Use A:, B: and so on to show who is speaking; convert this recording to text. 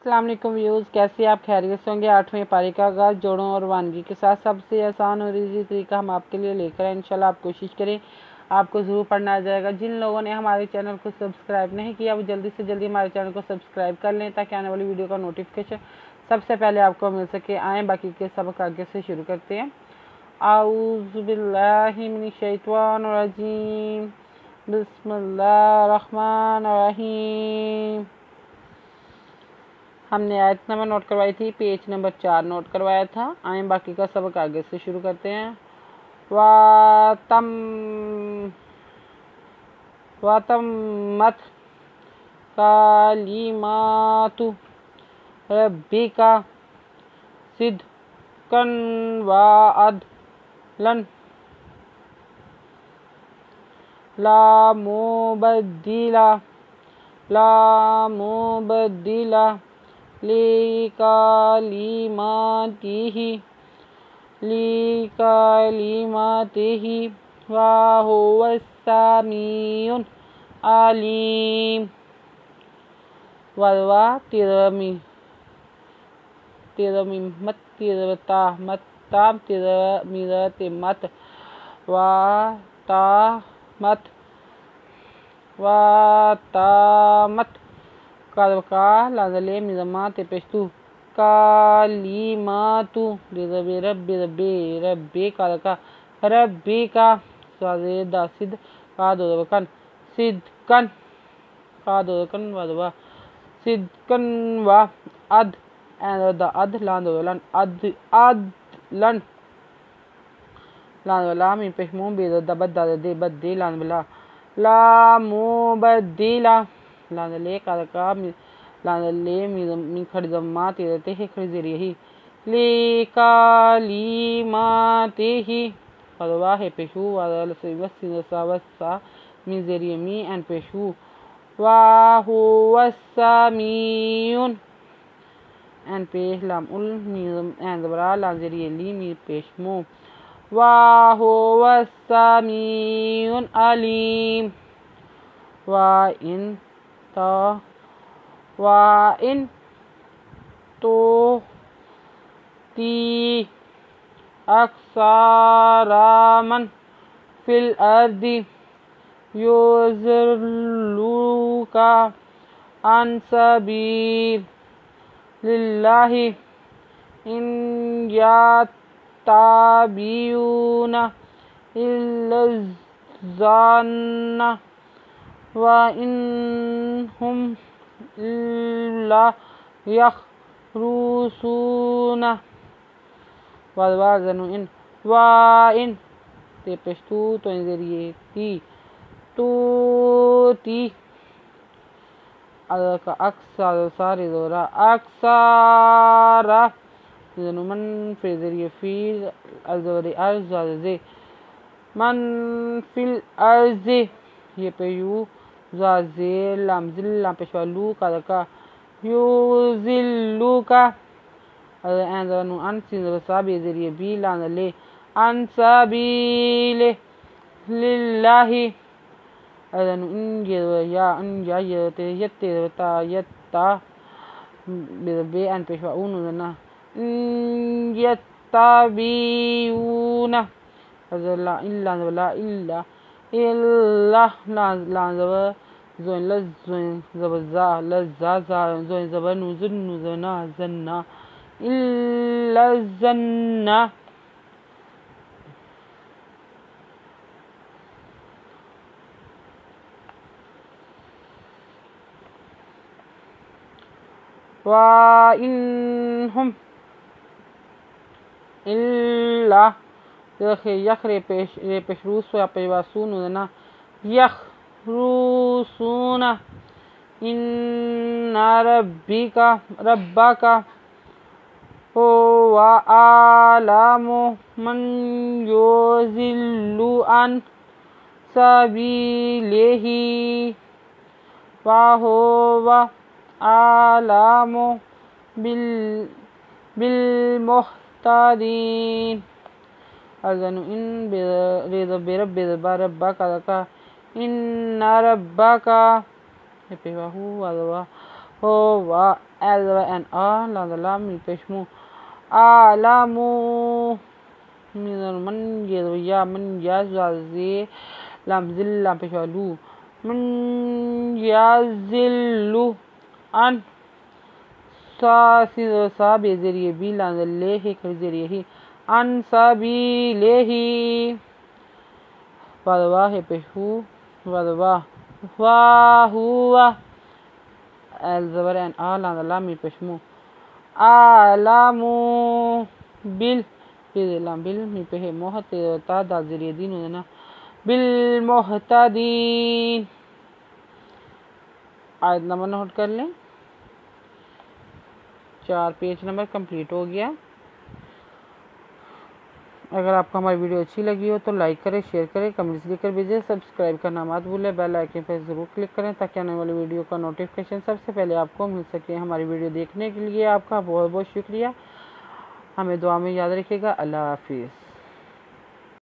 A: السلام علیکم ویوز، کیسے آپ خیریت سے ہوں گے؟ 8ویں پارے کا آغاز جوڑوں اور وانگی کے ساتھ سب سے آسان اور ایزی طریقہ ہم آپ کے لیے لے کر آئے۔ انشاءاللہ آپ کوشش کریں، آپ کو ضرور پڑھنا آ جائے گا۔ جن لوگوں نے ہمارے چینل کو سبسکرائب نہیں کیا وہ جلدی سے جلدی ہمارے چینل کو سبسکرائب کر لیں تاکہ آنے والی ویڈیو کا نوٹیفیکیشن سب سے پہلے آپ کو مل سکے۔ آئیں باقی کے سبق آگے سے شروع کرتے ہیں۔ اعوذ باللہ من الشیطان الرجیم، بسم اللہ الرحمن الرحیم۔ ہم نے آیت نمبر نوٹ کروائی تھی، پیج نمبر 4 نوٹ کروایا تھا۔ آئیں باقی کا سبق آگے سے شروع کرتے ہیں۔ وَتَمَّتْ کَلِمَاتُ رَبِّکَ صِدْقًا وَعَدْلًا لا مبدل لِکَلِمَاتِهِ وَهُوَ السَّمِيعُ الْعَلِيمُ۔ وَرَوَى تِرْمِمَتْ وَتَامَتْ کَرْکا لازلے مزمات پیشتو کالیماتو ربی کارکا ربی کا سازیدہ صد قادرکن صدقن قادرکن وروا صدقن و عد دا عد لاندولن عدلن لاندولا من پیشمون بیرد بدے لاندولا لا مبدیلا لاندلے کارکا لاندلے من کھڑی زمات تیرتے ہے کھڑی زیریہ ہی لِکَلِمَاتِهِ وروا ہے پیشو وَسَا من زیریہ می این پیشو وَهُوَ السَّمِيعُ این پیش لام این زبرا لام زیریہ لی می پیشمو وَهُوَ السَّمِيعُ الْعَلِيمُ۔ وَإِن تُطِعْ أَكْثَرَ مَنْ فِي الْأَرْضِ يُضِلُّوكَ عَنْ سَبِيلِ اللَّهِ إِنْ يَتَّبِعُونَ إِلَّا الظَّنَّ وَإِنْ هُمْ إِلَّا يَخْرُصُونَ۔ وَإِن تے پیشتو تو ان ذریعے تی توتی کا اکثر سارے دورا اکثر من فی ذریعے فی ارز من فی الارض یہ پیو زازے لام ذل لام پیشوالو کارکا یوزلو کا اینزانو ان سینزا بی ذریعے بی لاندلے ان سبیل للہ اینزانو ان یا یتا بی ان پیشوا اونو دنا ان یتبیون الا لانزو زوین لزوین زبزا لزازا زوین زبنو زنو زنا زنا الا الزنا۔ وَإِنْهُمْ إِلَّا یخرے پیشروس و پیواسون دنا یخروسون ان ربک هو اعلم من یضل عن سبیلہ وهو اعلم بالمہتدین۔ ارزانو ان برب ربا کارکا ان ربکا پیواہو وروا ہو وا ایل این آ لام لام می پیشمو آلامو من یا من یا زی لام ذل لام پیشالو من یا ذلو ان سا بے ذریعے بی لام لے ہی کر ذریعے ہی ان سبی لے ہی وادوا ہے پیشو وادوا وا ہوا ایل زبر این آ لام لام می پیشمو آلامو بل لام بل می پہ محت تا دا ذریعے دین ہونا بالمحتدین. آیت نمبر نوٹ کر لیں. 4 پیج نمبر کمپلیٹ ہو گیا. اگر آپ کو ہماری ویڈیو اچھی لگی ہو تو لائک کریں، شیئر کریں، کمنٹس لکھ کر بھیجیں، سبسکرائب کرنا مت بھولیں، بیل آئیکن پر ضرور کلک کریں تاکہ آنے والی ویڈیو کا نوٹیفیکیشن سب سے پہلے آپ کو مل سکے. ہماری ویڈیو دیکھنے کے لیے آپ کا بہت بہت شکریہ. ہمیں دعا میں یاد رکھیے گا. اللہ حافظ.